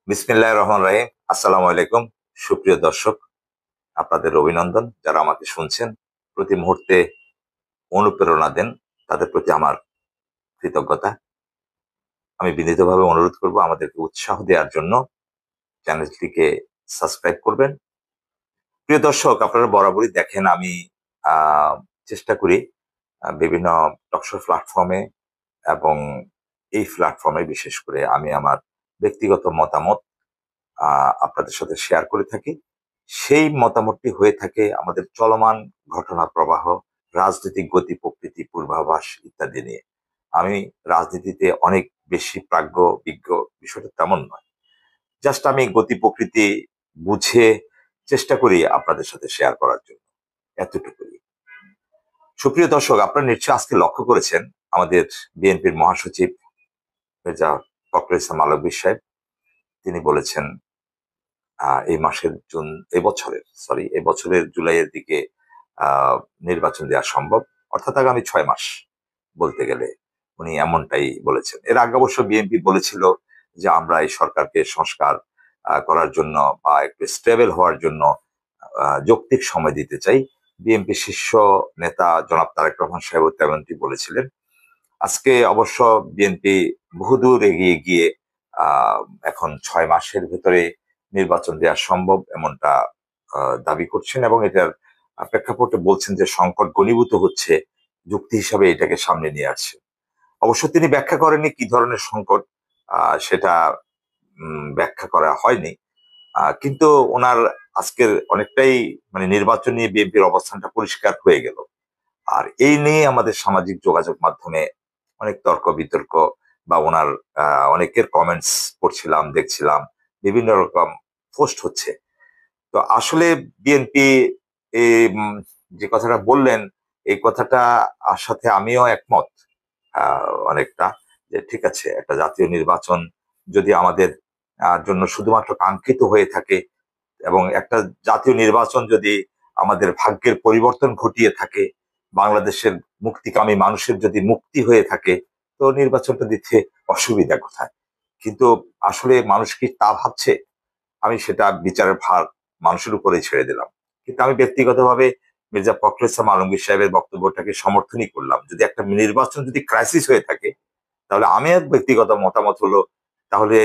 বিসমিল্লাহির রহমানির রহিম। আসসালামু আলাইকুম। সুপ্রিয় দর্শক, আপনাদের অভিনন্দন। যারা আমাকে শুনছেন, প্রতি মুহূর্তে অনুপ্রেরণা দেন, তাদের প্রতি আমার কৃতজ্ঞতা। আমি বিনীতভাবে অনুরোধ করব আমাদেরকে উৎসাহ দেওয়ার জন্য চ্যানেলটিকে সাবস্ক্রাইব করবেন। প্রিয় দর্শক, আপনারা বরাবরই দেখেন আমি আ চেষ্টা করি বিভিন্ন টকশো প্ল্যাটফর্মে এবং এই প্ল্যাটফর্মে বিশেষ করে আমি আমার ব্যক্তিগত মতামত আপনাদের সাথে শেয়ার করে থাকি। সেই মতামতটি হয়ে থাকে আমাদের চলমান ঘটনা প্রবাহ, রাজনৈতিক গতি প্রকৃতি, পূর্বাভাস ইত্যাদি নিয়ে। আমি রাজনীতিতে অনেক বেশি প্রাজ্ঞ, বিজ্ঞ বিষয়টা তেমন নয়। জাস্ট আমি গতি প্রকৃতি বুঝে চেষ্টা করি আপনাদের সাথে শেয়ার করার জন্য। এতটুকুই। সুপ্রিয় দর্শক, আপনারা নিশ্চয়ই আজকে লক্ষ্য করেছেন আমাদের বিএনপির মহাসচিব মির্জা ফখরুল ইসলাম আলমগীর সাহেব তিনি বলেছেন এই মাসের জুন এবছরের জুলাইয়ের দিকে নির্বাচন দেওয়া সম্ভব, অর্থাৎ আগামী 6 মাস বলতে গেলে উনি এমনটাই বলেছেন। এর আগে অবশ্য বিএনপি বলেছিল যে আমরা এই সরকারকে সংস্কার করার জন্য বা একটু স্টেবল হওয়ার জন্য যৌক্তিক সময় দিতে চাই। বিএনপি শীর্ষ নেতা জনাব তারেক রহমান সাহেব তেমনটি বলেছিলেন। আজকে অবশ্য বিএনপি বহুদূর এগিয়ে গিয়ে আহ এখন 6 মাসের ভেতরে নির্বাচন দেওয়া সম্ভব এমনটা দাবি করছেন এবং এটার প্রেক্ষাপটে বলছেন যে সংকট ঘনীভূত হচ্ছে, যুক্তি হিসাবে এটাকে সামনে নিয়ে আসছে। অবশ্য তিনি ব্যাখ্যা করেননি কি ধরনের সংকট, সেটা ব্যাখ্যা করা হয়নি। কিন্তু ওনার আজকের অনেকটাই মানে নির্বাচন নিয়ে বিএনপির অবস্থানটা পরিষ্কার হয়ে গেল। আর এই নিয়ে আমাদের সামাজিক যোগাযোগ মাধ্যমে অনেক তর্ক বিতর্ক বা ওনার অনেকের কমেন্টস পড়ছিলাম, দেখছিলাম, বিভিন্ন রকম পোস্ট হচ্ছে। তো আসলে বিএনপি যে কথাটা বললেন, এই কথাটা সাথে আমিও একমত অনেকটা, যে ঠিক আছে একটা জাতীয় নির্বাচন যদি আমাদের জন্য শুধুমাত্র কাঙ্ক্ষিত হয়ে থাকে এবং একটা জাতীয় নির্বাচন যদি আমাদের ভাগ্যের পরিবর্তন ঘটিয়ে থাকে, বাংলাদেশের মুক্তিকামী মানুষের যদি মুক্তি হয়ে থাকে, তো নির্বাচনটা দিতে অসুবিধা কোথায়? কিন্তু আসলে মানুষ কি তা ভাবছে? আমি সেটা বিচারের ভার মানুষের উপরেই ছেড়ে দিলাম। কিন্তু আমি ব্যক্তিগতভাবে মির্জা ফখরুল ইসলাম আলমগীর সাহেবের বক্তব্যটাকে সমর্থনই করলাম। যদি একটা নির্বাচন যদি ক্রাইসিস হয়ে থাকে, তাহলে আমি এক ব্যক্তিগত মতামত হলো, তাহলে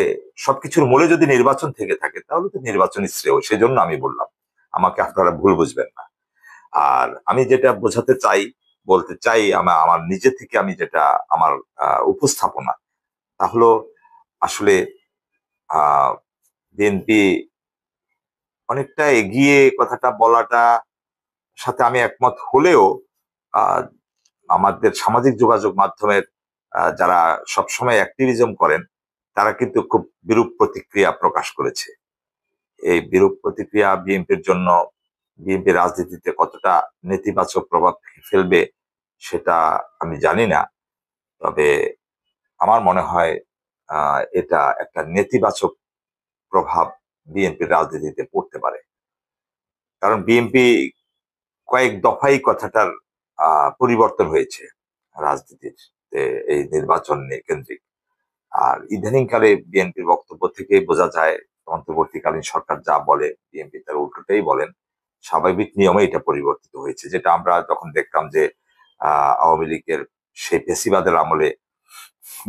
সবকিছুর মূলে যদি নির্বাচন থেকে থাকে তাহলে তো নির্বাচনই শ্রেয়। সেজন্য আমি বললাম, আমাকে আপনারা ভুল বুঝবেন না। আর আমি যেটা বোঝাতে চাই, বলতে চাই, আমার আমার নিজে থেকে আমি যেটা আমার উপস্থাপনা, তা হলো আসলে আহ বিএনপি অনেকটা এগিয়ে কথাটা বলাটা সাথে আমি একমত হলেও আহ আমাদের সামাজিক যোগাযোগ মাধ্যমের যারা সবসময় অ্যাক্টিভিজম করেন, তারা কিন্তু খুব বিরূপ প্রতিক্রিয়া প্রকাশ করেছে। এই বিরূপ প্রতিক্রিয়া বিএনপির জন্য, বিএনপি রাজনীতিতে কতটা নেতিবাচক প্রভাব ফেলবে সেটা আমি জানি না। তবে আমার মনে হয় এটা একটা নেতিবাচক প্রভাব বিএনপির রাজনীতিতে পড়তে পারে। কারণ বিএনপি কয়েক দফাই কথাটার পরিবর্তন হয়েছে রাজনীতির, এই নির্বাচন নিয়ে কেন্দ্রিক। আর ইদানিংকালে বিএনপির বক্তব্য থেকে বোঝা যায় অন্তর্বর্তীকালীন সরকার যা বলে বিএনপি তার উল্টোটাই বলেন। স্বাভাবিক নিয়মে এটা পরিবর্তিত হয়েছে, যেটা আমরা যখন দেখতাম যে আওয়ামী লীগের সেই ফেসিবাদের আমলে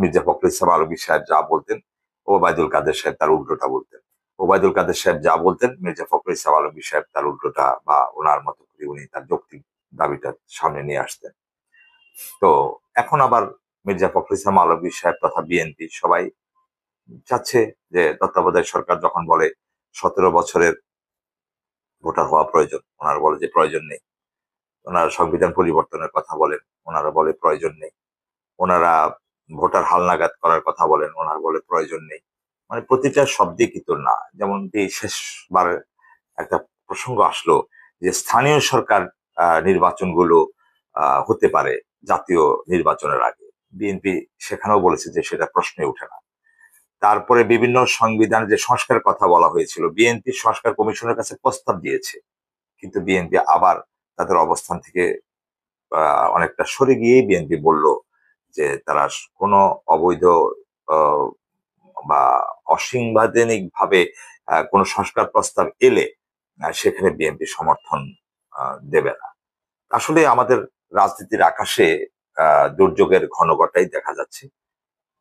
মির্জা ফখরুল ইসলাম আলমগীর সাহেব যা বলতেন, ওবায়দুল কাদের সাহেব তার উল্টোটা বলতেন। ওবায়দুল কাদের সাহেব যা বলতেন, মির্জা ফখরুল ইসলাম আলমগীর সাহেব তার উল্টোটা বা ওনার মতো করে উনি তার যৌক্তিক দাবিটা সামনে নিয়ে আসতেন। তো এখন আবার মির্জা ফখরুল ইসলাম আলমগীর সাহেব তথা বিএনপি সবাই চাচ্ছে যে তত্ত্বাবধায়ক সরকার যখন বলে 17 বছরের ভোটার হওয়া প্রয়োজন, ওনারা বলে যে প্রয়োজন নেই। ওনারা সংবিধান পরিবর্তনের কথা বলেন, ওনারা বলে প্রয়োজন নেই। ওনারা ভোটার হালনাগাদ করার কথা বলেন, ওনারা বলে প্রয়োজন নেই। মানে প্রতিটা শব্দে কিন্তু না। যেমন শেষবার একটা প্রসঙ্গ আসলো যে স্থানীয় সরকার নির্বাচনগুলো হতে পারে জাতীয় নির্বাচনের আগে। বিএনপি সেখানেও বলেছে যে সেটা প্রশ্নে ওঠে না। তারপরে বিভিন্ন সংবিধান যে সংস্কারের কথা বলা হয়েছিল, বিএনপি সংস্কার কমিশনের কাছে প্রস্তাব দিয়েছে, কিন্তু বিএনপি আবার তাদের অবস্থান থেকে অনেকটা সরে গিয়েই বিএনপি বলল যে তারা কোনো অবৈধ আহ, বা অসাংবিধানিক ভাবে কোনো সংস্কার প্রস্তাব এলে সেখানে বিএনপি সমর্থন দেবে না। আসলে আমাদের রাজনীতির আকাশে দুর্যোগের ঘনঘটাই দেখা যাচ্ছে।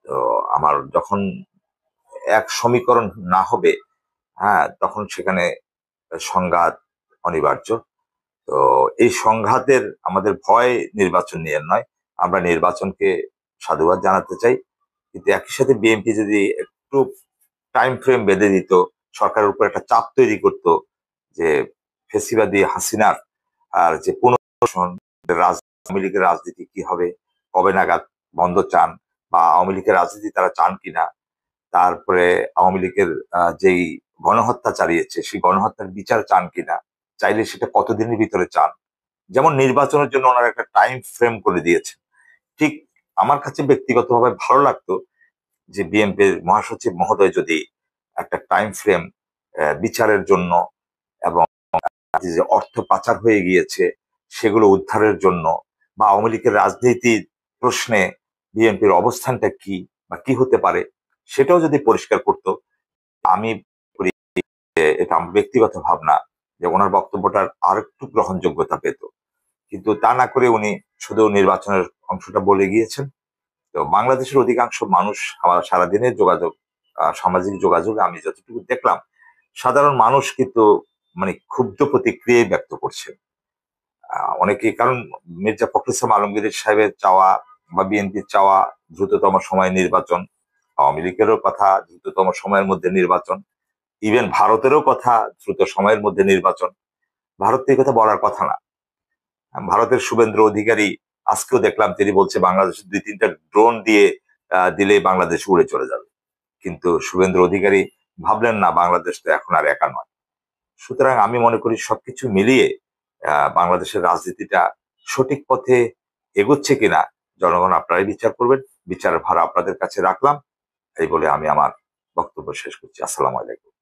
তো আমার যখন এক সমীকরণ না হবে, তখন সেখানে সংঘাত অনিবার্য। তো এই সংঘাতের আমাদের ভয় নির্বাচন নিয়ে নয়, আমরা নির্বাচনকে সাধুবাদ জানাতে চাই, কিন্তু একই সাথে বিএনপি যদি একটু টাইম ফ্রেম বেঁধে দিত, সরকারের উপর একটা চাপ তৈরি করত যে ফেসিবাদী হাসিনার আর যে পুনর্বাসন, আওয়ামী লীগের রাজনীতি কি হবে, কবে নাগাদ বন্ধ চান, বা আওয়ামী লীগের রাজনীতি তারা চান কিনা, তারপরে আওয়ামী লীগের যেই গণহত্যা চালিয়েছে সেই গণহত্যার বিচার চান কিনা, চাইলে সেটা কতদিনের ভিতরে চান, যেমন নির্বাচনের জন্য ওনারা একটা টাইম ফ্রেম করে দিয়েছে। ঠিক আমার কাছে ব্যক্তিগতভাবে ভালো লাগতো যে বিএনপির মহাসচিব মহোদয় যদি একটা টাইম ফ্রেম বিচারের জন্য এবং যে অর্থ পাচার হয়ে গিয়েছে সেগুলো উদ্ধারের জন্য, বা আওয়ামী লীগের রাজনীতির প্রশ্নে বিএনপির অবস্থানটা কি বা কি হতে পারে সেটাও যদি পরিষ্কার করতো, আমি করি যে এটা আমার ব্যক্তিগত ভাবনা যে ওনার বক্তব্যটার আর একটু গ্রহণযোগ্যতা পেত। কিন্তু তা না করে উনি শুধু নির্বাচনের অংশটা বলে গিয়েছেন। তো বাংলাদেশের অধিকাংশ মানুষ, আমার সারাদিনের যোগাযোগ, সামাজিক যোগাযোগে আমি যতটুকু দেখলাম, সাধারণ মানুষ কিন্তু মানে ক্ষুব্ধ প্রতিক্রিয়া ব্যক্ত করছে। অনেকেই, কারণ মির্জা ফখরুল ইসলাম আলমগীর সাহেবের চাওয়া বা বিএনপির চাওয়া দ্রুততম সময়ে নির্বাচন, আওয়ামী লীগেরও কথা দ্রুততম সময়ের মধ্যে নির্বাচন, ইভেন ভারতেরও কথা দ্রুত সময়ের মধ্যে নির্বাচন। ভারত তো এই কথা বলার কথা না। ভারতের শুভেন্দু অধিকারী আজকেও দেখলাম তিনি বলছে বাংলাদেশের 2-3টা ড্রোন দিয়ে দিলে বাংলাদেশ উড়ে চলে যাবে। কিন্তু শুভেন্দু অধিকারী ভাবলেন না বাংলাদেশ তো এখন আর একা নয়। সুতরাং আমি মনে করি সবকিছু মিলিয়ে বাংলাদেশের রাজনীতিটা সঠিক পথে এগোচ্ছে কিনা জনগণ আপনারাই বিচার করবেন। বিচারের ভার আপনাদের কাছে রাখলাম, এই বলে আমি আমার বক্তব্য শেষ করছি। আসসালামু আলাইকুম।